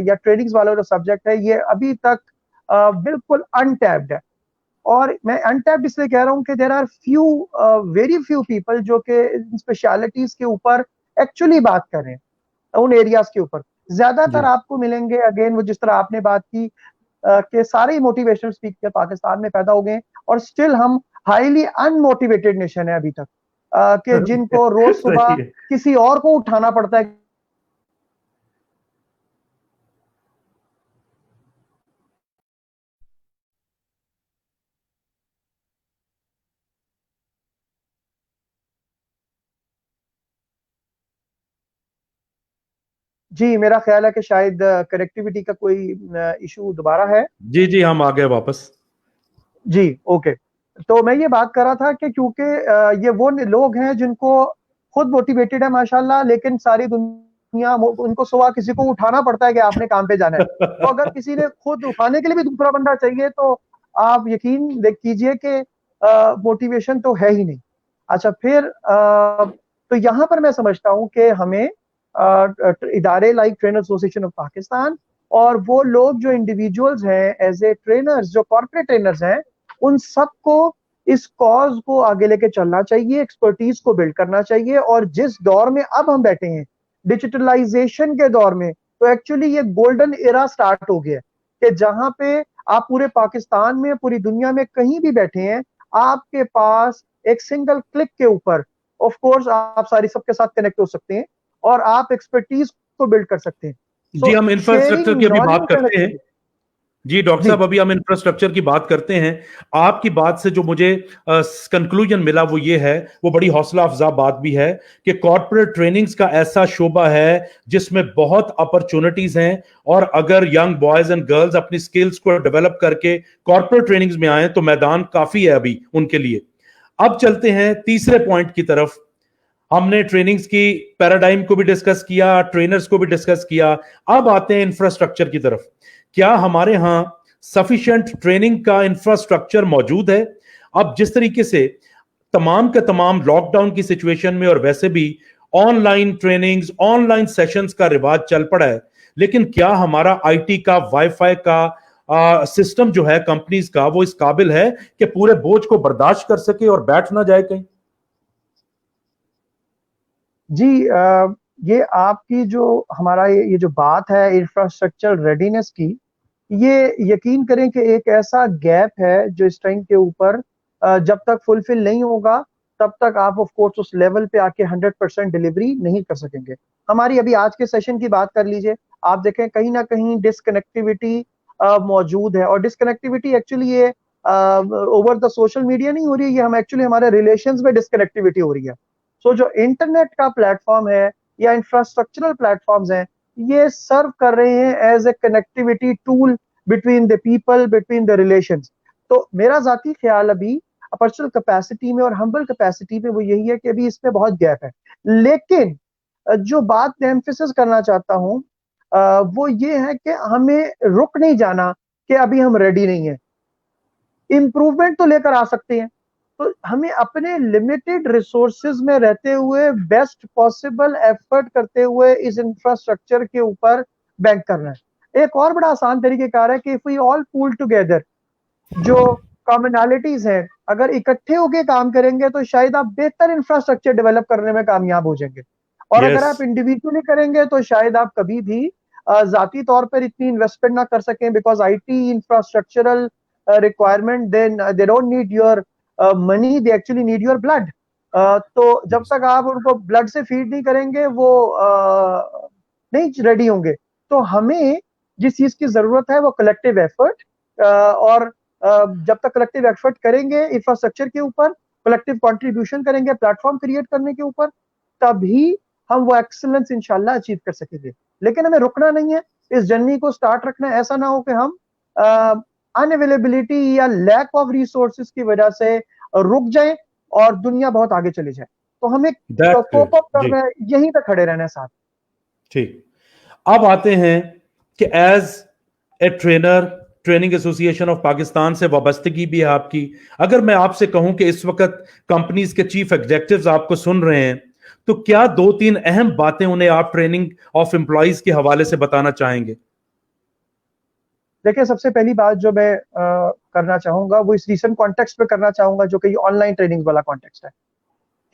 या ट्रेनिंग्स वाला जो सब्जेक्ट है, ये अभी तक बिल्कुल अनटैप्ड है। और मैं अनटैप्ड इसलिए कह रहा हूँ कि there are few, very few people जो कि इन स्पेशलिटीज के ऊपर एक्चुअली बात कर रहे हैं, उन एरियाज के ऊपर। ज्यादातर जी। आपको मिलेंगे, अगेन वो जिस तरह आपने बात की कि सारे मोटिवेशनल स्पीकर पाकिस्तान में पैदा हो गए, और स्टिल हम हाईली अनमोटिवेटेड नेशन है अभी तक, कि जिनको रोज सुबह सही है। किसी और को उठाना पड़ता है। जी, मेरा ख्याल है कि शायद कनेक्टिविटी का कोई इशू दोबारा है। जी, जी, हम आ गए वापस। जी, ओके। तो मैं ये बात कर रहा था कि क्योंकि ये वो लोग हैं जिनको खुद मोटिवेटेड है माशाल्लाह, लेकिन सारी दुनिया उनको सुबह किसी को उठाना पड़ता है कि आपने काम पे जाना है। तो अगर किसी ने खुद उठाने के लिए भी दूसरा बंदा चाहिए, तो आप यकीन देख कीजिए कि मोटिवेशन तो है ही नहीं। अच्छा, फिर तो यहाँ पर मैं समझता हूँ कि हमें इदारे like trainer association of Pakistan, और वो लोग जो इंडिविजुअल्स हैं एज ए ट्रेनर्स, जो कॉर्पोरेट ट्रेनर्स हैं, उन सबको इस कॉज को आगे लेके चलना चाहिए, एक्सपर्टीज को बिल्ड करना चाहिए। और जिस दौर में अब हम बैठे हैं, डिजिटलाइजेशन के दौर में, तो एक्चुअली ये गोल्डन एरा स्टार्ट हो गया है कि जहां पे आप पूरे पाकिस्तान में, पूरी दुनिया में कहीं भी बैठे हैं, आपके पास एक सिंगल क्लिक के ऊपर ऑफ कोर्स आप सारी सबके साथ कनेक्ट हो सकते हैं, और आप एक्सपर्टीज को बिल्ड कर सकते हैं। जी, सो हम इंफ्रास्ट्रक्चर शेयरिंग की अभी बात नॉलेज एंड करते हैं। एक्सपर्टीज। जी डॉक्टर जी साहब, अभी हम इंफ्रास्ट्रक्चर की बात करते हैं। आपकी बात से जो मुझे कंक्लूजन मिला वो ये है, वो बड़ी हौसला अफजा बात भी है, कि कॉर्पोरेट ट्रेनिंग्स का ऐसा शोबा है जिसमें बहुत अपॉर्चुनिटीज हैं, और अगर यंग बॉयज एंड गर्ल्स अपनी स्किल्स को डेवलप करके कॉर्पोरेट ट्रेनिंग्स में आए तो मैदान काफी है अभी उनके लिए। अब चलते हैं तीसरे पॉइंट की तरफ। हमने ट्रेनिंग्स की पैराडाइम को भी डिस्कस किया, ट्रेनर्स को भी डिस्कस किया। अब आते हैं इंफ्रास्ट्रक्चर की तरफ। क्या हमारे यहां सफिशिएंट ट्रेनिंग का इंफ्रास्ट्रक्चर मौजूद है? अब जिस तरीके से तमाम के तमाम लॉकडाउन की सिचुएशन में और वैसे भी ऑनलाइन ट्रेनिंग्स, ऑनलाइन सेशंस का रिवाज चल पड़ा है, लेकिन क्या हमारा आईटी का, वाईफाई का सिस्टम जो है कंपनीज का, वो इस काबिल है कि पूरे बोझ को बर्दाश्त कर सके और बैठ ना जाए कहीं? जी ये आपकी जो हमारा ये जो बात है इंफ्रास्ट्रक्चर रेडीनेस की, ये यकीन करें कि एक ऐसा गैप है जो इस टाइम के ऊपर जब तक फुलफिल नहीं होगा तब तक आप ऑफ कोर्स उस लेवल पे आके 100% डिलीवरी नहीं कर सकेंगे। हमारी अभी आज के सेशन की बात कर लीजिए, आप देखें कहीं ना कहीं डिसकनेक्टिविटी मौजूद है, और डिसकनेक्टिविटी एक्चुअली ये ओवर द सोशल मीडिया नहीं हो रही है, ये हम एक्चुअली हमारे रिलेशंस में डिसकनेक्टिविटी हो रही है। सो जो इंटरनेट का प्लेटफॉर्म है या इंफ्रास्ट्रक्चरल प्लेटफॉर्म्स हैं, ये सर्व कर रहे हैं as a connectivity tool between the people, between the relations. तो मेरा जाती ख्याल अभी पर्सनल कैपेसिटी में और हम्बल कैपेसिटी में वो यही है कि अभी इसमें बहुत गैप है। लेकिन जो बात मैं एम्फेसिस करना चाहता हूँ वो ये है कि हमें रुक नहीं जाना कि अभी हम रेडी नहीं है। इंप्रूवमेंट तो लेकर आ सकते हैं, तो हमें अपने लिमिटेड रिसोर्सेज में रहते हुए बेस्ट पॉसिबल एफर्ट करते हुए इस इंफ्रास्ट्रक्चर के ऊपर बैंक करना है। एक और बड़ा आसान तरीकेकार है कि if we all pool together, जो कॉमनैलिटीज हैं, अगर इकट्ठे होके काम करेंगे तो शायद आप बेहतर इंफ्रास्ट्रक्चर डेवलप करने में कामयाब हो जाएंगे। और अगर यस। आप इंडिविजुअली करेंगे तो शायद आप कभी भी जाती तौर पर इतनी इन्वेस्टमेंट ना कर सकें, because IT infrastructural requirement then they don't need your money, they actually need your blood. तो जब तक आप उनको ब्लड से फीड नहीं करेंगे वो नहीं रेडी होंगे। तो हमें जिस चीज की जरूरत है वो कलेक्टिव एफर्ट, और जब तक कलेक्टिव एफर्ट करेंगे इंफ्रास्ट्रक्चर के ऊपर, कलेक्टिव कंट्रीब्यूशन करेंगे प्लेटफॉर्म क्रिएट करने के ऊपर, तभी हम वो एक्सीलेंस इंशाल्लाह अचीव कर सकेंगे। लेकिन हमें रुकना नहीं है, इस जर्नी को स्टार्ट रखना है। ऐसा ना हो कि हम अनअवेलेबिलिटी या लैक ऑफ रिसोर्सेज की वजह से रुक जाएं और दुनिया बहुत आगे चली जाए। तो हमें दैट्स कोप ग्रेट अप जी। करना है, यहीं पे खड़े रहना है साथ। ठीक। अब आते हैं कि as a trainer, training association of Pakistan से वाबस्तगी भी है आपकी। अगर मैं आपसे कहूं कि इस वक्त कंपनीज के चीफ एग्जीक्यूटिव्स आपको सुन रहे हैं, तो क्या दो तीन अहम बातें उन्हें आप ट्रेनिंग ऑफ एम्प्लॉइज के हवाले से बताना चाहेंगे? देखिए, सबसे पहली बात जो मैं करना चाहूंगा वो इस रिसेंट कॉन्टेक्स्ट पे करना चाहूंगा, जो कि ऑनलाइन ट्रेनिंग वाला कॉन्टेक्स्ट है,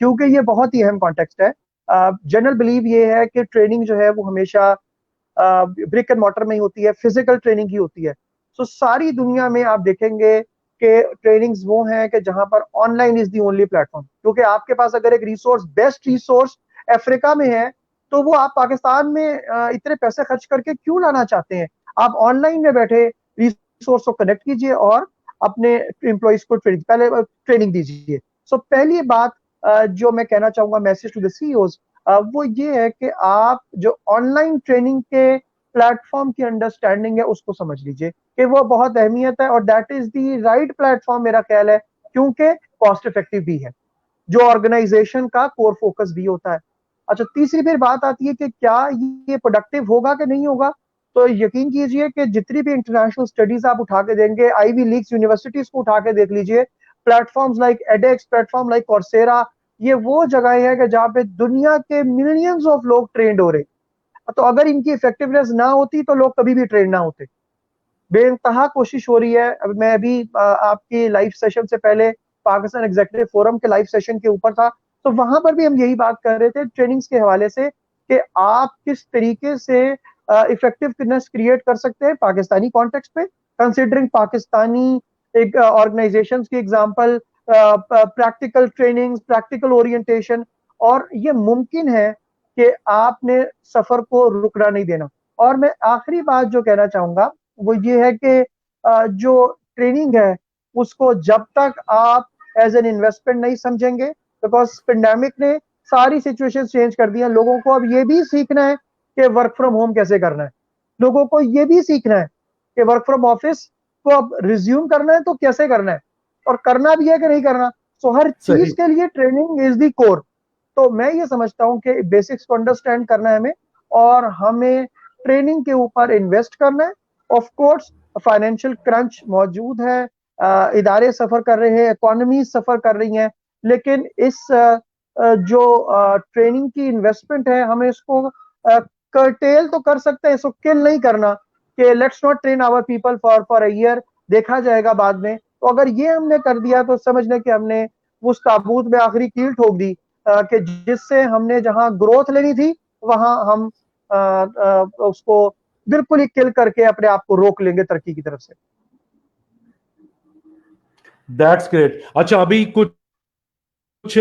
क्योंकि ये बहुत ही अहम कॉन्टेक्स्ट है। जनरल बिलीव ये है कि ट्रेनिंग जो है वो हमेशा ब्रिक एंड मॉर्टर में ही होती है, फिजिकल ट्रेनिंग ही होती है। सो सारी दुनिया में आप देखेंगे कि ट्रेनिंग्स वो हैं कि जहां पर online is the only platform, क्योंकि आपके पास अगर एक रिसोर्स, बेस्ट रिसोर्स अफ्रीका में है, तो वो आप पाकिस्तान में इतने पैसे खर्च करके क्यों लाना चाहते हैं? आप ऑनलाइन में बैठे रिसोर्स को कनेक्ट कीजिए और अपने एम्प्लॉइज को ट्रेनिंग दीजिए। सो पहली बात जो मैं कहना चाहूंगा मैसेज टू द सीईओज, वो ये है कि आप जो ऑनलाइन ट्रेनिंग के प्लेटफॉर्म की अंडरस्टैंडिंग है उसको समझ लीजिए कि वो बहुत अहमियत है, और that is the right platform मेरा ख्याल है, क्योंकि कॉस्ट इफेक्टिव भी है, जो ऑर्गेनाइजेशन का कोर फोकस भी होता है। अच्छा, तीसरी फिर बात आती है कि क्या ये प्रोडक्टिव होगा कि नहीं होगा। तो यकीन कीजिए कि जितनी भी इंटरनेशनल स्टडीज आप उठा के देंगे, आईवी लीग्स यूनिवर्सिटीज को उठा के देख लीजिए, platforms like एडेक्स, platform like Coursera, ये वो जगह है कि जहाँ पे दुनिया के मिलियंस ऑफ लोग ट्रेंड हो रहे। तो अगर इनकी इफेक्टिवनेस ना होती तो लोग कभी भी ट्रेंड ना होते। बेइंतहा कोशिश हो रही है। अब मैं अभी आपकी लाइव सेशन से पहले पाकिस्तान एग्जीक्यूटिव फोरम के लाइव सेशन के ऊपर था, तो वहां पर भी हम यही बात कर रहे थे ट्रेनिंग्स के हवाले से कि आप किस तरीके से इफेक्टिवनेस क्रिएट कर सकते हैं पाकिस्तानी कॉन्टेक्स्ट पे, कंसिडरिंग पाकिस्तानी एक ऑर्गेनाइजेशंस की example, practical trainings, practical orientation. और ये मुमकिन है कि आपने सफर को रुकना नहीं देना। और मैं आखिरी बात जो कहना चाहूंगा वो ये है कि जो ट्रेनिंग है उसको जब तक आप एज एन इन्वेस्टमेंट नहीं समझेंगे, बिकॉज पेंडेमिक ने सारी सिचुएशन चेंज कर दी है। लोगों को अब ये भी सीखना है कि वर्क फ्रॉम होम कैसे करना है, लोगों को ये भी सीखना है कि वर्क फ्रॉम ऑफिस को अब रिज्यूम करना है तो कैसे करना है, और करना भी है कि नहीं करना। सो हर चीज के लिए ट्रेनिंग इज द कोर। तो मैं ये समझता हूं कि बेसिक्स को अंडरस्टैंड करना है हमें, और हमें ट्रेनिंग के ऊपर इन्वेस्ट करना है। ऑफ कोर्स फाइनेंशियल क्रंच मौजूद है, इदारे सफर कर रहे हैं, इकोनॉमी सफर कर रही हैं, लेकिन इस जो ट्रेनिंग की इन्वेस्टमेंट है हमें इसको कर्टेल तो कर सकते हैं, इसको किल नहीं करना कि let's not train our people for a year, देखा जाएगा बाद में। तो अगर ये हमने कर दिया तो समझ लें कि हमने उस ताबूत में आखिरी कील ठोक दी, कि जिससे हमने जहां ग्रोथ लेनी थी वहां हम उसको बिल्कुल ही किल करके अपने आप को रोक लेंगे तरक्की की तरफ से। That's great. अच्छा, अभी कुछ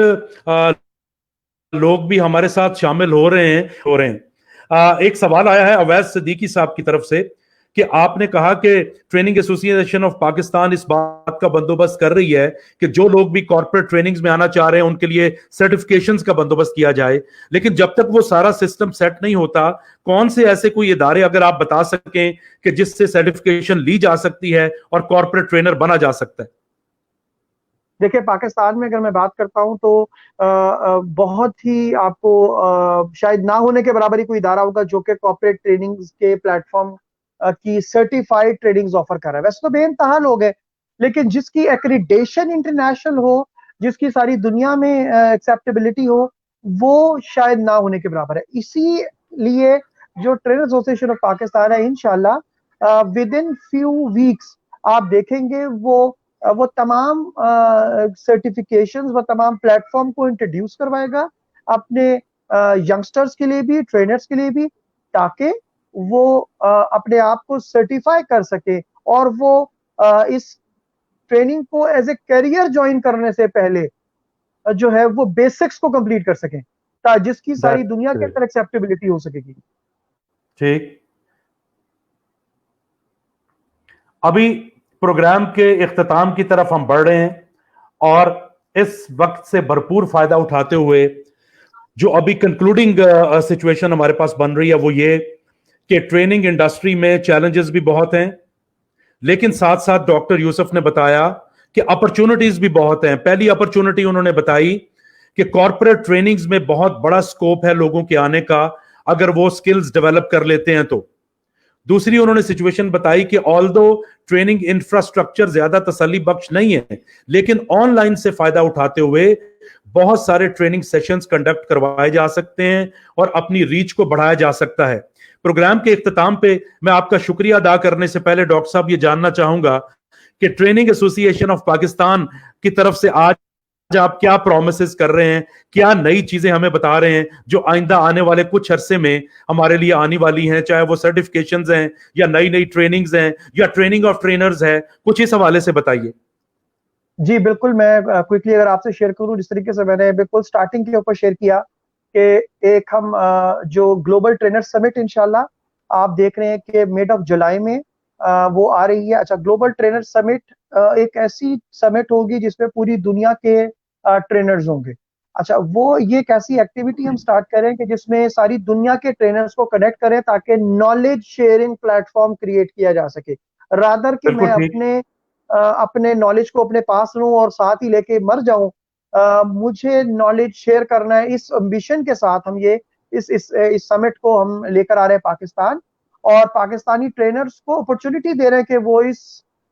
लोग भी हमारे साथ शामिल हो रहे हैं। एक सवाल आया है अवैध सिद्दीकी साहब की तरफ से कि आपने कहा कि ट्रेनिंग एसोसिएशन ऑफ पाकिस्तान इस बात का बंदोबस्त कर रही है कि जो लोग भी कॉर्पोरेट ट्रेनिंग्स में आना चाह रहे हैं उनके लिए सर्टिफिकेशंस का बंदोबस्त किया जाए, लेकिन जब तक वो सारा सिस्टम सेट नहीं होता, कौन से ऐसे कोई इदारे अगर आप बता सकें कि जिससे सर्टिफिकेशन ली जा सकती है और कॉर्पोरेट ट्रेनर बना जा सकता है? देखिए, पाकिस्तान में अगर मैं बात करता हूं तो बहुत ही आपको शायद ना होने के बराबर ही कोई इदारा होगा जो कि कॉर्पोरेट ट्रेनिंग्स के प्लेटफॉर्म की सर्टिफाइड ट्रेनिंग्स ऑफर कर रहा है। वैसे तो बेइंतहा लोग हैं, लेकिन जिसकी एक्रीडेशन इंटरनेशनल हो, जिसकी सारी दुनिया में एक्सेप्टेबिलिटी हो, वो शायद ना होने के बराबर है। इसीलिए जो ट्रेनर एसोसिएशन ऑफ पाकिस्तान है, इंशाल्लाह विद इन फ्यू वीक्स आप देखेंगे वो तमाम सर्टिफिकेशंस, वो तमाम प्लेटफॉर्म को इंट्रोड्यूस करवाएगा अपने यंगस्टर्स के लिए भी, ट्रेनर्स के लिए भी, ताकि वो अपने आप को सर्टिफाई कर सके और वो इस ट्रेनिंग को एज ए करियर ज्वाइन करने से पहले जो है वो बेसिक्स को कंप्लीट कर सकें, जिसकी सारी दुनिया के अंदर एक्सेप्टेबिलिटी हो सकेगी। ठीक, अभी प्रोग्राम के इख्तिताम की तरफ हम बढ़ रहे हैं और इस वक्त से भरपूर फायदा उठाते हुए जो अभी कंक्लूडिंग सिचुएशन हमारे पास बन रही है वो ये कि ट्रेनिंग इंडस्ट्री में चैलेंजेस भी बहुत हैं, लेकिन साथ साथ डॉक्टर यूसुफ ने बताया कि अपॉर्चुनिटीज भी बहुत हैं। पहली अपॉर्चुनिटी उन्होंने बताई कि कॉर्पोरेट ट्रेनिंग्स में बहुत बड़ा स्कोप है लोगों के आने का अगर वो स्किल्स डेवलप कर लेते हैं तो। दूसरी उन्होंने सिचुएशन बताई कि ऑल्दो ट्रेनिंग इंफ्रास्ट्रक्चर ज्यादा तसल्ली बख्श नहीं है, लेकिन ऑनलाइन से फायदा उठाते हुए बहुत सारे ट्रेनिंग सेशंस कंडक्ट करवाए जा सकते हैं और अपनी रीच को बढ़ाया जा सकता है। प्रोग्राम के इख्तिताम पे मैं आपका शुक्रिया अदा करने से पहले डॉक्टर साहब ये जानना चाहूंगा कि ट्रेनिंग एसोसिएशन ऑफ पाकिस्तान की तरफ से आज आप क्या प्रोमिसेस कर रहे हैं, क्या नई चीजें हमें बता रहे हैं जो आइंदा आने वाले कुछ अरसे में हमारे लिए आने वाली हैं, चाहे वो सर्टिफिकेशंस हैं या नई नई ट्रेनिंग्स हैं या ट्रेनिंग ऑफ ट्रेनर्स है, कुछ इस हवाले से बताइए। जी बिल्कुल, मैं क्विकली अगर आपसे शेयर करूं, जिस तरीके से मैंने बिल्कुल स्टार्टिंग के ऊपर शेयर किया कि एक हम जो ग्लोबल ट्रेनर समिट इंशाल्लाह आप देख रहे हैं कि मिड ऑफ जुलाई में वो आ रही है। अच्छा, ग्लोबल ट्रेनर समिट एक ऐसी समिट होगी जिसमें पूरी दुनिया के ट्रेनर्स होंगे। अच्छा, वो ये एक ऐसी एक्टिविटी हम स्टार्ट करें कि जिसमें सारी दुनिया के ट्रेनर्स को कनेक्ट करें ताकि नॉलेज शेयरिंग प्लेटफॉर्म क्रिएट किया जा सके, रादर कि मैं अपने नॉलेज को अपने पास लूं और साथ ही लेके मर जाऊं। मुझे नॉलेज शेयर करना है। इस एम्बिशन के साथ हम ये इस समिट को हम लेकर आ रहे हैं पाकिस्तान, और पाकिस्तानी ट्रेनर्स को अपॉर्चुनिटी दे रहे हैं कि वो इस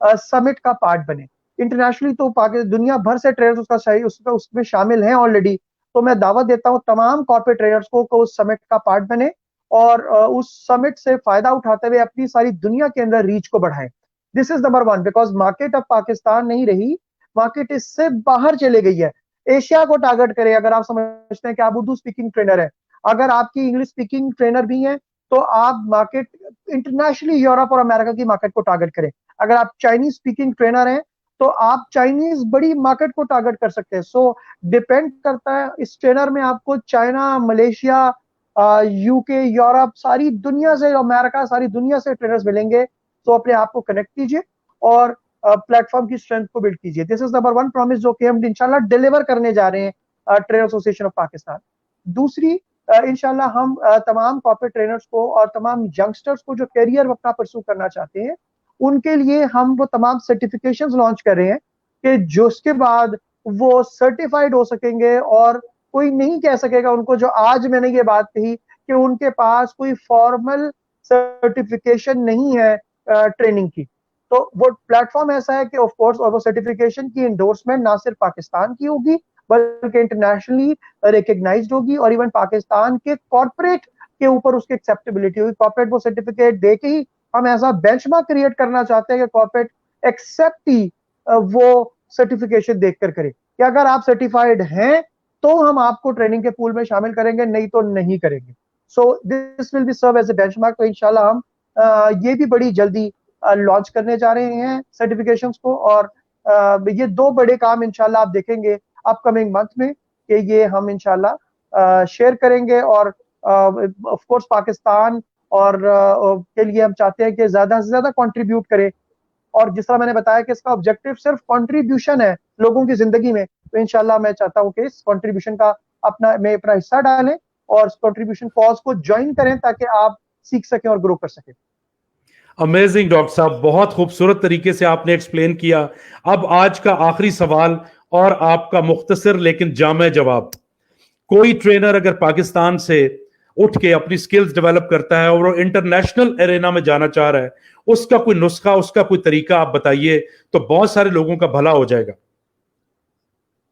समिट का पार्ट बने। इंटरनेशनली तो दुनिया भर से ट्रेनर्स उसमें शामिल हैं ऑलरेडी। तो मैं दावत देता हूं तमाम कॉर्पोरेट ट्रेनर्स को उस समिट का पार्ट बने और उस समिट से फायदा उठाते हुए अपनी सारी दुनिया के अंदर रीच को बढ़ाएं। This is number one, because market अब पाकिस्तान नहीं रही, मार्केट इससे बाहर चले गई है। एशिया को टारगेट करें। अगर आप समझते हैं कि आप उर्दू स्पीकिंग ट्रेनर है, अगर आपकी इंग्लिश स्पीकिंग ट्रेनर भी है, तो आप मार्केट इंटरनेशनली यूरोप और अमेरिका की मार्केट को टारगेट करें। अगर आप चाइनीज स्पीकिंग ट्रेनर हैं तो आप चाइनीज बड़ी मार्केट को टारगेट कर सकते हैं। सो डिपेंड करता है इस ट्रेनर में आपको चाइना, मलेशिया, यूके, यूरोप, सारी दुनिया से, अमेरिका, सारी दुनिया से ट्रेनर्स मिलेंगे। तो अपने आप को कनेक्ट कीजिए और प्लेटफॉर्म की स्ट्रेंथ को बिल्ड कीजिए। दिस इज नंबर 1 प्रॉमिस जो कि हम इंशाल्लाह डिलीवर करने जा रहे हैं ट्रेनर एसोसिएशन ऑफ पाकिस्तान। दूसरी, इंशाल्लाह हम तमाम कॉर्पोरेट ट्रेनर्स को और तमाम यंगस्टर्स को जो करियर अपना परस्यू करना चाहते हैं, उनके लिए हम वो तमाम सर्टिफिकेशंस लॉन्च कर रहे हैं कि जो उसके बाद वो सर्टिफाइड हो सकेंगे और कोई नहीं कह सकेगा उनको, जो आज मैंने ये बात कही कि उनके पास कोई फॉर्मल सर्टिफिकेशन नहीं है ट्रेनिंग की। तो वो प्लेटफॉर्म ऐसा है कि ऑफ कोर्स, और वो सर्टिफिकेशन की एंडोर्समेंट ना सिर्फ पाकिस्तान की होगी बल्कि इंटरनेशनली रिकग्नाइज्ड होगी, और इवन पाकिस्तान के कॉर्पोरेट के ऊपर उसकी एक्सेप्टेबिलिटी होगी। कॉर्पोरेट वो सर्टिफिकेट दे के ही हम ऐसा बेंचमार्क क्रिएट करना चाहते हैं कि कॉर्पोरेट एक्सेप्ट ही वो सर्टिफिकेशन देखकर करे कि अगर आप सर्टिफाइड हैं तो हम आपको ट्रेनिंग के पूल में शामिल करेंगे, नहीं तो नहीं करेंगे। So this will be serve as a benchmark. तो इंशाल्लाह हम ये भी बड़ी जल्दी लॉन्च करने जा रहे हैं सर्टिफिकेशंस को, और ये 2 बड़े काम इंशाल्लाह आप देखेंगे अपकमिंग मंथ में कि ये हम इंशाल्लाह शेयर करेंगे। और ऑफ कोर्स पाकिस्तान और के लिए हम चाहते हैं कि ज्यादा से ज्यादा कंट्रीब्यूट करें, और जिस तरह मैंने बताया कि इसका ऑब्जेक्टिव सिर्फ कंट्रीब्यूशन है लोगों की जिंदगी में, तो इंशाल्लाह मैं चाहता हूं कि इस कंट्रीब्यूशन का अपना हिस्सा डालें और इस कंट्रीब्यूशन कॉज को ज्वाइन करें ताकि आप सीख सकें और ग्रो कर सकें। अमेजिंग डॉक्टर साहब, बहुत खूबसूरत तरीके से आपने एक्सप्लेन किया। अब आज का आखिरी सवाल और आपका मुख्तसर लेकिन जामे जवाब। कोई ट्रेनर अगर पाकिस्तान से उठ के अपनी स्किल्स डेवलप करता है और वो इंटरनेशनल एरेना में जाना चाह रहा है, उसका कोई नुस्खा, उसका कोई तरीका आप बताइए तो बहुत सारे लोगों का भला हो जाएगा।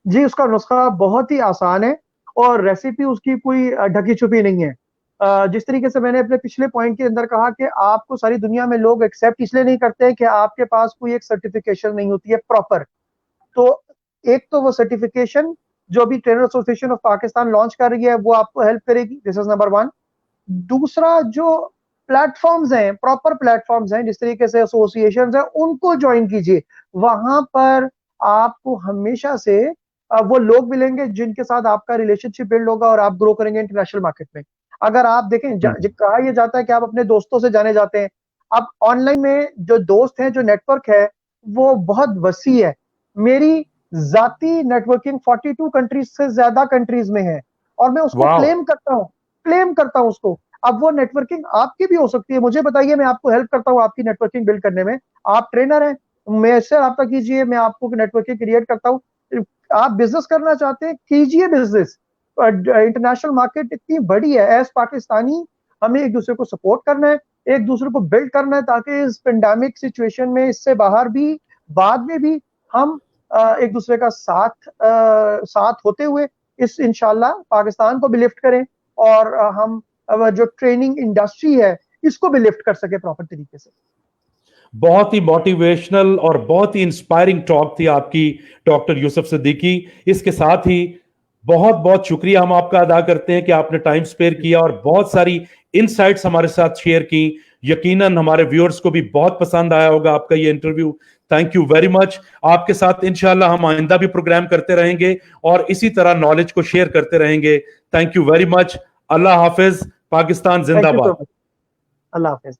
जी, उसका नुस्खा बहुत ही आसान है और रेसिपी उसकी कोई ढकी छुपी नहीं है। जिस तरीके से मैंने अपने पिछले पॉइंट के अंदर कहा कि आपको सारी दुनिया में लोग एक्सेप्ट इसलिए नहीं करते कि आपके पास कोई एक सर्टिफिकेशन नहीं होती है प्रॉपर। तो एक तो वो सर्टिफिकेशन जो अभी trainer association of Pakistan launch कर रही है वो आपको हेल्प करेगी, दिस इज नंबर 1। दूसरा, जो प्लेटफॉर्म्स हैं, प्रॉपर प्लेटफॉर्म्स हैं, जिस तरीके से एसोसिएशंस हैं, उनको ज्वाइन कीजिए। वहां पर आपको हमेशा से वो लोग मिलेंगे जिनके साथ आपका रिलेशनशिप बिल्ड होगा और आप ग्रो करेंगे इंटरनेशनल मार्केट में। अगर आप देखें, कहा यह जाता है कि आप अपने दोस्तों से जाने जाते हैं। अब ऑनलाइन में जो दोस्त हैं, जो नेटवर्क है, वो बहुत वसी है। मेरी जाती नेटवर्किंग 42 कंट्रीज से ज्यादा कंट्रीज में है, और मैं उसको क्लेम करता हूं उसको। अब वो नेटवर्किंग आपकी भी हो सकती है। मुझे बताइए, मैं आपको हेल्प करता हूं आपकी नेटवर्किंग बिल्ड करने में। आप ट्रेनर हैं, मेरे से रब्ता कीजिए, मैं आपको नेटवर्किंग क्रिएट करता हूं। आप बिजनेस करना चाहते हैं, कीजिए बिजनेस। इंटरनेशनल मार्केट इतनी बड़ी है। एज पाकिस्तानी हमें एक दूसरे को सपोर्ट करना है, एक दूसरे को बिल्ड करना है, ताकि इस पेंडेमिक सिचुएशन में, इससे बाहर भी, बाद में भी हम एक दूसरे का साथ होते हुए इस इंशाल्लाह पाकिस्तान को भी लिफ्ट करें, और हम जो ट्रेनिंग इंडस्ट्री है इसको भी लिफ्ट कर सके प्रॉपर तरीके से। बहुत ही मोटिवेशनल और बहुत ही इंस्पायरिंग टॉक थी आपकी डॉक्टर यूसुफ सिद्दीकी। इसके साथ ही बहुत बहुत शुक्रिया हम आपका अदा करते हैं कि आपने टाइम स्पेयर किया और बहुत सारी इनसाइट्स हमारे साथ शेयर की। यकीनन हमारे व्यूअर्स को भी बहुत पसंद आया होगा आपका ये interview. Thank you very much. आपके साथ इंशाल्लाह हम आइंदा भी प्रोग्राम करते रहेंगे और इसी तरह नॉलेज को शेयर करते रहेंगे। Thank you very much. अल्लाह हाफिज। पाकिस्तान जिंदाबाद। अल्लाह हाफिज।